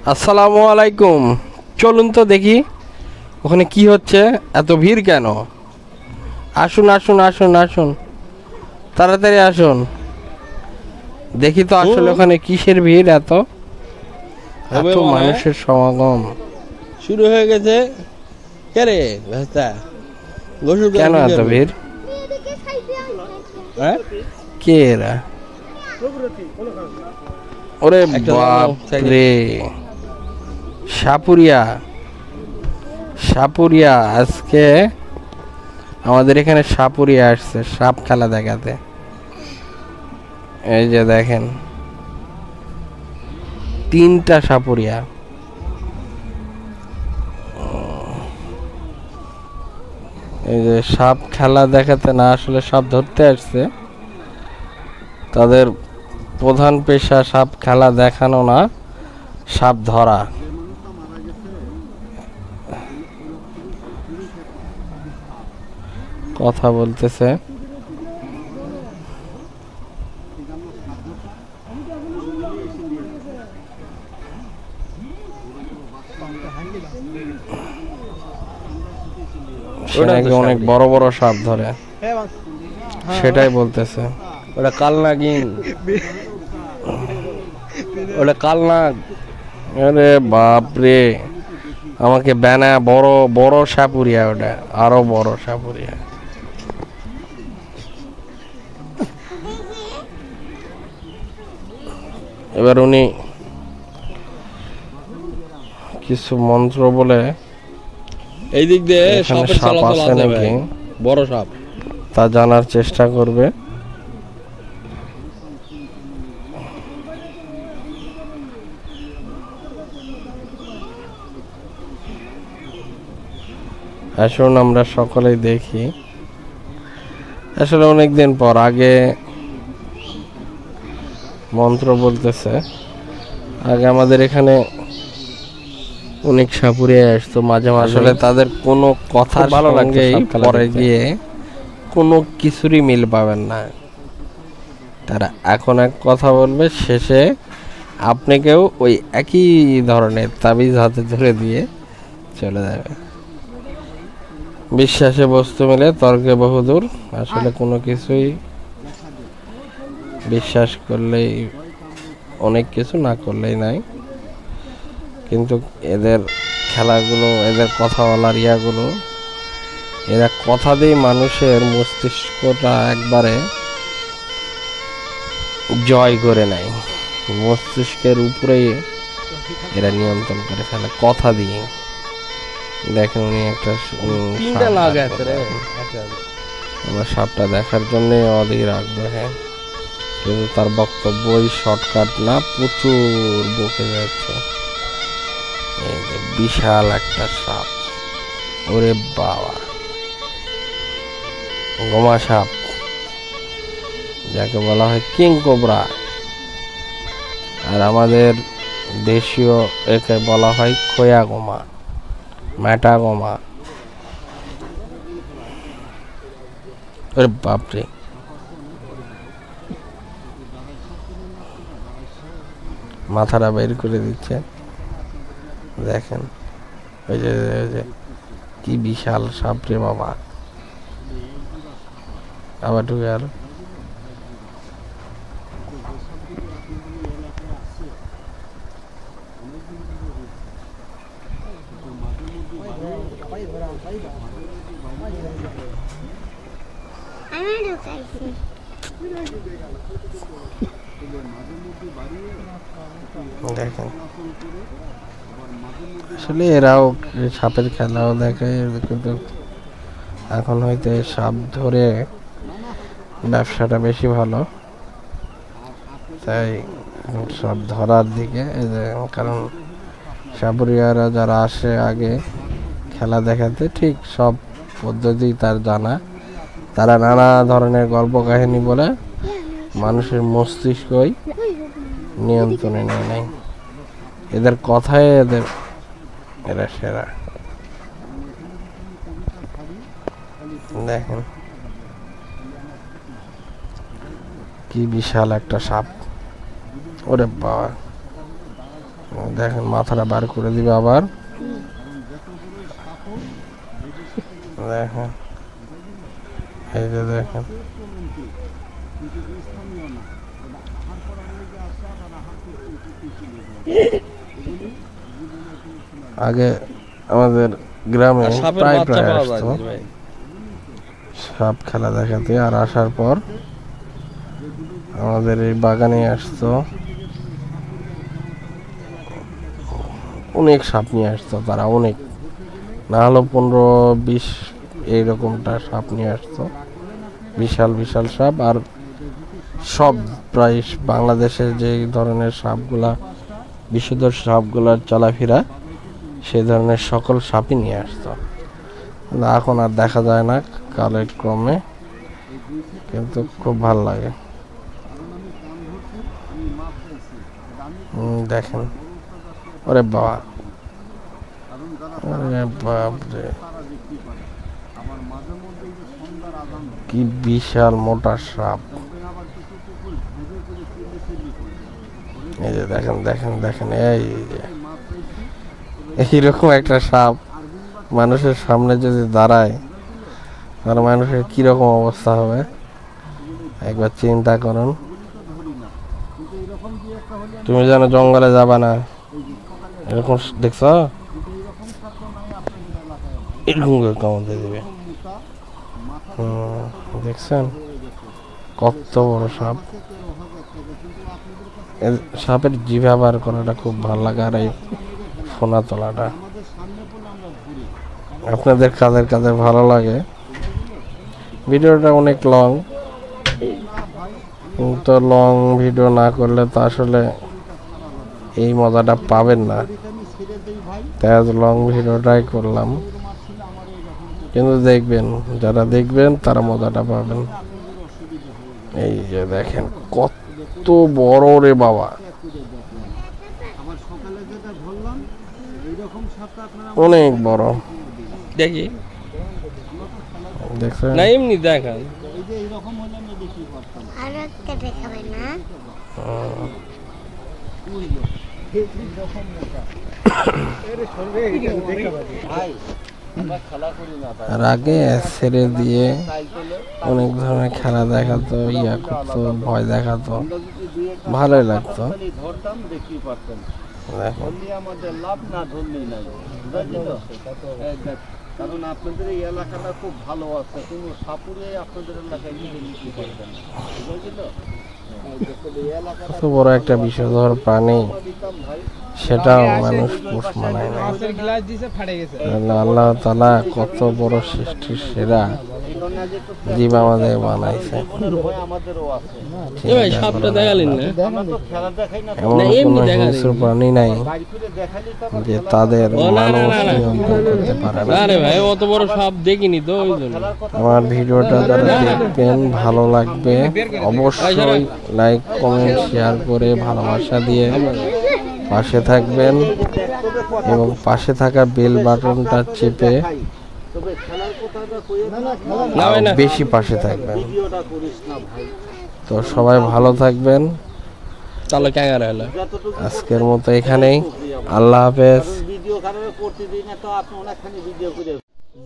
আসসালামু আলাইকুম। চলুন তো দেখি ওখানে কি হচ্ছে, এত ভিড় কেন? আসুন আসুন আসুন আসুন, তাড়াতাড়ি আসুন, দেখি তো আসলে ওখানে কিসের ভিড়, এত এত মানুষের সমাগম শুরু হয়ে গেছে। কে রে ভাস্তা, গোসল কেন এত ভিড়? হ্যাঁ কে এরা? ওরে বাপ রে, সাপুরিয়া সাপুরিয়া, আজকে আমাদের এখানে সাপুরিয়া আসছে সাপ খেলা দেখাতে। এই যে দেখেন, 3টা সাপুরিয়া। এই যে সাপ খেলা দেখাতে না, আসলে সাপ ধরতে আসছে। তাদের প্রধান পেশা সাপ খেলা দেখানো না, সাপ ধরা। কথা বলতেছে। সে নাকি অনেক বড় বড় সাপ ধরে, সেটাই বলতেছে। ওটা কালনাগিন, ওটা কালনাগ। আরে বাপ রে, আমাকে ব্যানা বড় বড় সাপুরিয়া, ওটা আরো বড় সাপুরিয়া। এবার উনি কিছু মন্ত্র বলে এই দিক দিয়ে এখানে সাপের সাপ চলাচল আছে আছে নাকি ভাই, বড় সাপ। তা জানার চেষ্টা করবে। আসুন আমরা সকলেই দেখি। আসলে অনেকদিন পর, আগে মন্ত্র বলতেছে। আগে আমাদের এখানে অনেক সাপুরিয়া আসতো মাঝে মাঝে, আসলে তাদের কোনো কথা ভালো লাগেই পরে গিয়ে কোনো কিছুরই মিল পাবেন না। তারা এখন এক কথা বলবে, শেষে আপনাকেও ওই একই ধরনের তাবিজ হাতে ধরে দিয়ে চলে যাবে। বিশ্বাসে বস্তু মিলে তর্কে বহুদূর। আসলে কোনো কিছুই বিশ্বাস করলেই অনেক কিছু, না করলেই নাই। কিন্তু এদের খেলাগুলো, এদের কথা বলার ইয়াগুলো, এরা কথা দিয়ে মানুষের মস্তিষ্কটা একবারে জয় করে নেয়। মস্তিষ্কের উপরেই এরা নিয়ন্ত্রণ করে ফেলে কথা দিয়ে। দেখেন উনি একটা আমরা সাপটা দেখার জন্য অধীর আগ্রহে, কিন্তু তার বক্তব্যই শর্টকাট না, প্রচুর বকে যাচ্ছে। এই যে বিশাল একটা সাপ, ওরে বাবা, গোমা সাপ, যাকে বলা হয় কিং কোবরা। আর আমাদের দেশীয় একে বলা হয় খোয়া গোমা, ম্যাটা গোমা। ওরে বাপরে, মাথাটা বের করে দিচ্ছে। দেখেন ওই যে কি বিশাল সাপ রে বাবা। আবার ঢুকে আর দেখেন, আসলে এরাও সাপের খেলাও দেখে, কিন্তু এখন হয়তো সাপ ধরে ব্যবসাটা বেশি ভালো, তাই সাপ ধরার দিকে। কারণ সাপুরিয়ারা যারা আসে আগে খেলা দেখাতে, ঠিক সব পদ্ধতি তার জানা। তারা নানা ধরনের গল্প কাহিনী বলে মানুষের মস্তিষ্কই নিয়ন্ত্রণে নিয়ে নেয়। এদের কথায় এরা সেরা। দেখেন কি বিশাল একটা সাপ, ওরে বাবা। দেখেন মাথাটা বার করে দিবে আবার। দেখেন এই যে দেখেন আগে আমাদের গ্রামে প্রায় প্রায় আসতো সাপ খেলা দেখাতে, আর আসার পর আমাদের এই বাগানে আসতো, অনেক সাপ নিয়ে আসতো তারা, অনেক না হলো 15-20 এইরকমটা সাপ নিয়ে আসতো, বিশাল বিশাল সাপ। আর সব প্রায় বাংলাদেশের যে ধরনের সাপগুলা বিষধর সাপগুলার চলাফেরা সেই ধরনের সকল সাপই নিয়ে আসতো। এখন আর দেখা যায় না কালের ক্রমে, কিন্তু খুব ভালো লাগে। দেখেন ওরে বাবা, আরে বাপরে কি বিশাল মোটা সাপ। এই যে দেখেন দেখেন দেখেন, এই যে এইরকম একটা সাপ মানুষের সামনে যদি দাঁড়ায় তাহলে মানুষের কিরকম অবস্থা হবে একবার চিন্তা করুন। তুমি যেন জঙ্গলে যাবা না, এরকম দেখছ, এরকম কামড় দিবে। দেখছেন কত বড় সাপ। সাপের জিভা বার করাটা খুব ভালো লাগে, আর এই ফোনা তোলাটা আপনাদের কাদের কাদের ভালো লাগে। ভিডিওটা অনেক লং, তো লং ভিডিও না করলে তো আসলে এই মজাটা পাবেন না, তাই আজ লং ভিডিওটাই করলাম। কিন্তু দেখবেন, যারা দেখবেন তারা মজাটা পাবেন। এই যে দেখেন কত বড় রে বাবা, অনেক বড়। দেখি দেখছেন না, এমনি দেখান। আর আগে ছেড়ে দিয়ে অনেক ধরনের খেলা দেখাতো, ইয়া করতো, ভয় দেখাতো, ভালোই লাগতো। কারণ আপনাদের এই এলাকাটা খুব ভালো আছে, কোনো সাপুরে আপনাদের এলাকায় নিতে পারবেন না, বুঝলো? কত বড় একটা বিষধর প্রাণী, সেটাও মানুষ পোষ মানায় না। আল্লাহ তাআলা কত বড় সৃষ্টির সেরা জীব আমাদের বানাইছে। এমন কোনো হিংস্র প্রাণী নাই যে তাদের মানুষ নিয়ন্ত্রণ করতে পারে না। আরে ভাই অত বড় সাপ দেখিনি তো, ওই জন্য। আমার ভিডিওটা যারা দেখবেন ভালো লাগবে অবশ্যই লাইক কমেন্ট শেয়ার করে ভালোবাসা দিয়ে পাশে থাকবেন, এবং পাশে থাকা বেল বাটনটা চেপে বেশি পাশে থাকবেন। তো সবাই ভালো থাকবেন, তাহলে ক্যাঙ্গার হলো আজকের মতো এখানেই, আল্লাহ হাফেজ।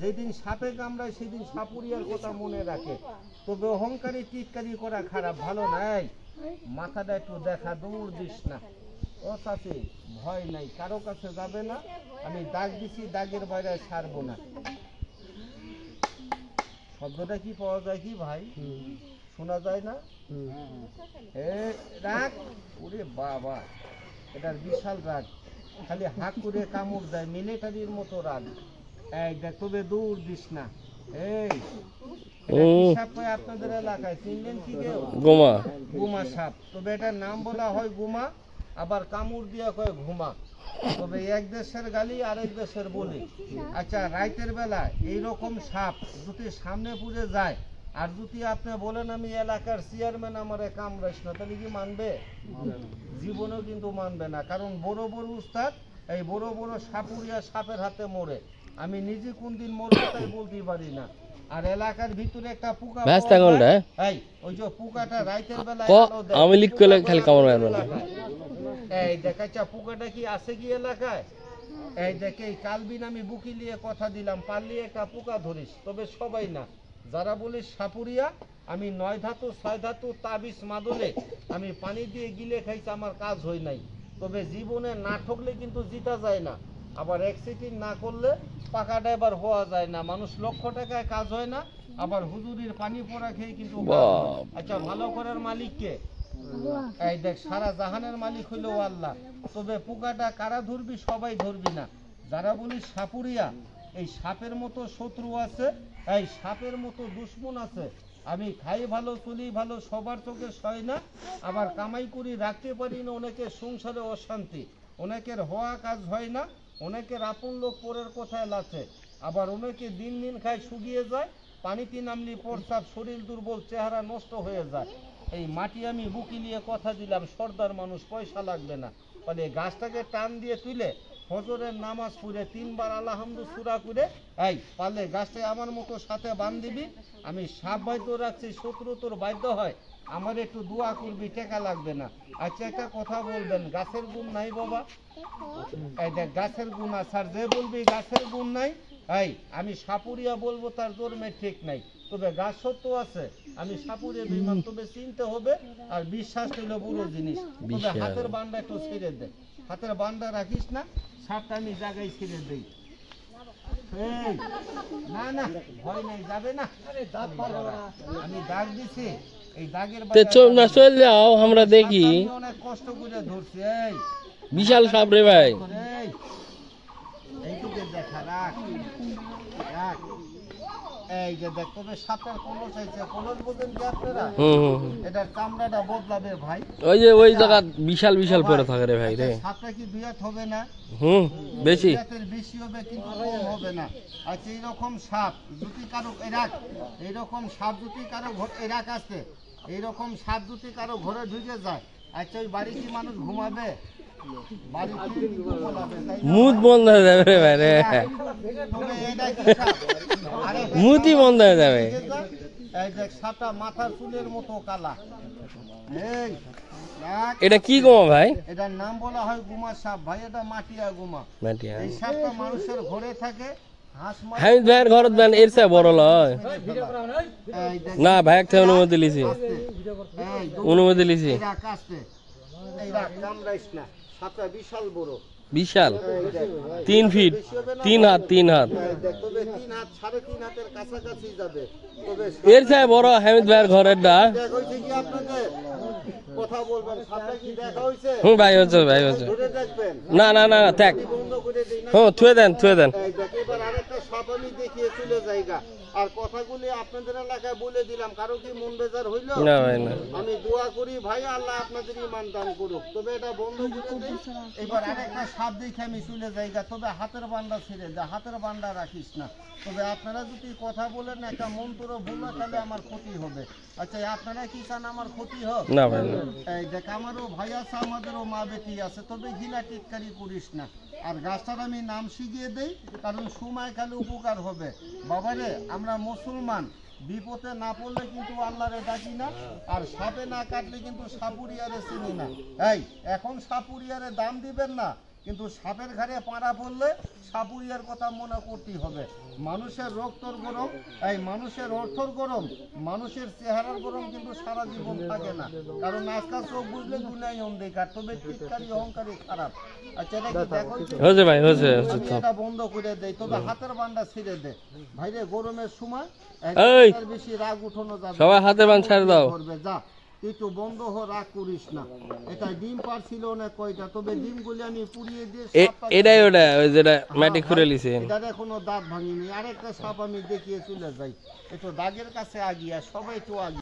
যেদিন সাপে কামড়ায় সেদিন সাপুরিয়ার কথা মনে রাখে, তবে অহংকারী টিটকারি করা খারাপ, ভালো নাই। মাথাটা একটু দেখা, দৌড় দিস না। ও চাচি ভয় নাই, কারো কাছে যাবে না, আমি দাগ দিছি, দাগের বাইরে ছাড়বো না। শব্দটা কি পাওয়া যায় কি ভাই, শোনা যায় না? রাগ, ওরে বাবা, এটার বিশাল রাগ, খালি হাত করে কামড় দেয়, মিলিটারির মতো রাগ। এই দেখ, তবে দৌড় দিস না। এই সাপ আপনাদের এলাকায় চিনলেন কি কেউ? গোমা, গুমা সাপ, তবে এটার নাম বলা হয় গুমা, আবার কামড় দিয়া কয় ঘুমা, তবে এক দেশের গালি আরেক দেশের বলি। আচ্ছা, রাতের বেলা এইরকম সাপ যদি সামনে পুড়ে যায়, আর যদি আপনি বলেন আমি এলাকার চেয়ারম্যান, আমারে কামড়াইস না, তাহলে কি মানবে? জীবনেও কিন্তু মানবে না। কারণ বড় বড় উস্তাদ এই বড় বড় সাপুরিয়া সাপের হাতে মরে, আমি নিজে কোন দিন মরবো তাই বলতে পারি না। আর এলাকার ভিতরে একটা পোকা, এই ওই যে পোকাটা রাতের বেলা আমি লিখ করলে খালি কামড় মারবে না। এই দেখাচ্ছা পোকাটা কি আছে কি এলাকায়? এই দেখে এই কালবিন আমি বুকি নিয়ে কথা দিলাম, পারলি একটা পোকা ধরিস, তবে সবাই না। যারা বলিস সাপুরিয়া, আমি 9 ধাতু 6 ধাতু তাবিজ মাদলে আমি পানি দিয়ে গিলে খাইছি, আমার কাজ হয় নাই। তবে জীবনে না ঠকলে কিন্তু জিতা যায় না, আবার অ্যাক্সিডেন্ট না করলে পাকা ড্রাইভার হওয়া যায় না। মানুষ লক্ষ টাকায় কাজ হয় না, আবার হুজুরির পানি পড়া খেয়ে কিন্তু কাজ হয়। আচ্ছা, ভালো করার মালিককে? এই দেখ, সারা জাহানের মালিক হইল আল্লাহ। তবে পোকাটা কারা ধরবি? সবাই ধরবি না। যারা বলি সাপুরিয়া, এই সাপের মতো শত্রু আছে, এই সাপের মতো দুশ্মন আছে। আমি খাই ভালো, চলি ভালো, সবার চোখে সয় না, আবার কামাই করি রাখতে পারি না, অনেকের সংসারে অশান্তি, অনেকের হওয়া কাজ হয় না, অনেকের আপন লোক পরের কোথায় লাচে, আবার অনেকে দিন দিন খায় শুকিয়ে যায়, পানিতে নামলি প্রস্রাব, শরীর দুর্বল, চেহারা নষ্ট হয়ে যায়। এই মাটি আমি বুকি নিয়ে কথা দিলাম, সর্দার মানুষ, পয়সা লাগবে না। ফলে গাছটাকে টান দিয়ে তুলে ফজরের নামাজ পড়ে 3 বার আলহামদু সূরা করে এই পারলে গাছটা আমার মতো সাথে বান্ধিবি। আমি সাপ বাধ্য রাখছি, শত্রু তোর বাধ্য হয়, আমার একটু দোয়া করবি, টাকা লাগবে না। আচ্ছা, একটা কথা বলবেন, গাছের গুণ নাই বাবা? এই দেখ, গাছের গুণ আছে, আর যে বলবি গাছের গুণ নাই, এই আমি সাপুরিয়া বলবো, তার জন্মে ঠিক নাই। তবে গাছ সত্য আছে, আমি সাপুরিয়া বিমান, তবে চিনতে হবে, আর বিশ্বাস হইল বড় জিনিস। তবে হাতের বান্ডা একটু ছেড়ে দে, হাতের বান্ডা রাখিস না, সাপটা আমি জায়গায় ছেড়ে দেই। এই না না, ভয় নাই, যাবে না, আমি দাগ দিছি, এই দাগের চল যাও, আমরা দেখি। অনেক কষ্ট করে ধরছি। এই বিশাল সাপ রে ভাই, এইটুকু দেখা, রাখ রাখ। এই যে দেখ, তবে সাপটার কলস চাইছে, কলস বোঝেন কি আপনারা? এটার চামড়াটা বদলাবে ভাই, ওই যে ওই জায়গা বিশাল বিশাল পড়ে থাকে রে ভাই রে। সাপটা কি বিয়াত হবে না? বেশি বেশি হবে, কিন্তু কম হবে না। আচ্ছা, এইরকম সাপ যদি কারো এরাক, এইরকম সাপ যদি কারো এরাক আছে, এইরকম সাপ যদি কারো ঘরে ঢুকে যায়, আচ্ছা ওই বাড়ি কি মানুষ ঘুমাবে? মুদ বন্ধ হয়ে যাবে রে ভাই রে, মুতি বন্ধ হয়ে যাবে। এই দেখ, সাপটা মাথার চুলের মতো কালা। এই এটা কি গোমা ভাই? এটার নাম বলা হয় গুমা সাপ ভাই, এটা মাটিয়া গুমা। এই সাপটা মানুষের ঘরে থাকে। হামিদ ভাইয়ের ঘরত দেন এর চেয়ে বড় লয় না ভাই, একটা অনুমতি লিছি, অনুমতি লিছি। বিশাল বড়, বিশাল 3 ফিট 3 হাত 3 হাত, তবে 3 হাত 3.5 হাতের কাছাকাছি যাবে। তবে এর চেয়ে বড় হামিদ ভাইয়ের ঘরের ডা। দেখা হইছে কি আপনাদের? কথা বলবেন, সাপটা কি দেখা হইছে? ভাই হচ্ছে, ভাই হচ্ছে। ধরে দেখবেন, না না না, থাক, বন্ধ করে দেই না। থুয়ে দেন, থুয়ে দেন। এই দেখ, এবার আরেকটা সাপ আমি দেখিয়ে চলে যাইগা। আর কথাগুলি আপনাদের এলাকায় বলে দিলাম, কারো কি মন বেজার হইল? না ভাই না, আমি দোয়া করি ভাই, আল্লাহ আপনাদের ঈমান দান করুক। তবে এটা বন্ধ করে দেই। এবার আরেকটা সাপ দেখে আমি চলে যাইগা। তবে হাতের বান্ডা ছেড়ে দে, হাতের বান্ডা রাখিস না। তবে আপনারা যদি কথা বলেন একটা মন্ত্র ভুল হয়, তাহলে আমার ক্ষতি হবে। আচ্ছা, আপনারা কি চান আমার ক্ষতি হোক? না ভাই না। এই দেখ, আমারও ভাই আছে, আমাদেরও মা বেটি আছে, তবে ঘৃণা টিটকারি করিস না। আর গাছটার আমি নাম শিখিয়ে দেই, কারণ সময় কালে উপকার হবে। বাবারে, আমরা মুসলমান, বিপদে না পড়লে কিন্তু আল্লাহরে ডাকি না, আর সাপে না কাটলে কিন্তু সাপুরিয়ারে চিনি না। এই এখন সাপুরিয়ারে দাম দিবেন না, কিন্তু সাপের ঘাড়ে পাড়া পড়লে সাপুরিয়ার কথা মনে করতেই হবে। মানুষের রক্তর গরম, এই মানুষের অর্থর গরম, মানুষের চেহারার গরম কিন্তু সারা জীবন থাকে না। কারণ আজকাল চোখ বুঝলে দুনিয়ায় অন্ধকার, তবে টিটকারি অহংকারী খারাপ। আচ্ছা, এটা কি দেখো হচ্ছে ভাই, হচ্ছে, এটা বন্ধ করে দেয়। তবে হাতের বান্ডা ছিঁড়ে দে ভাইরে, গরমের সময় বেশি রাগ উঠানো যাবে, সবাই হাতের বান্ডা ছেড়ে দাও। যা একটু বন্ধ হ, রাগ করিস না। এটা ডিম পারছিল না কয়টা, তবে ডিমগুলি আমি পুড়িয়ে দিয়ে এটাই ওটা, ওই যেটা মাটি খুঁড়ে লিছে, এটার এখনো দাঁত ভাঙিনি। আরেকটা সাপ আমি দেখিয়ে চলে যাই, একটু দাগের কাছে আগিয়া, সবাই একটু আগিয়ে।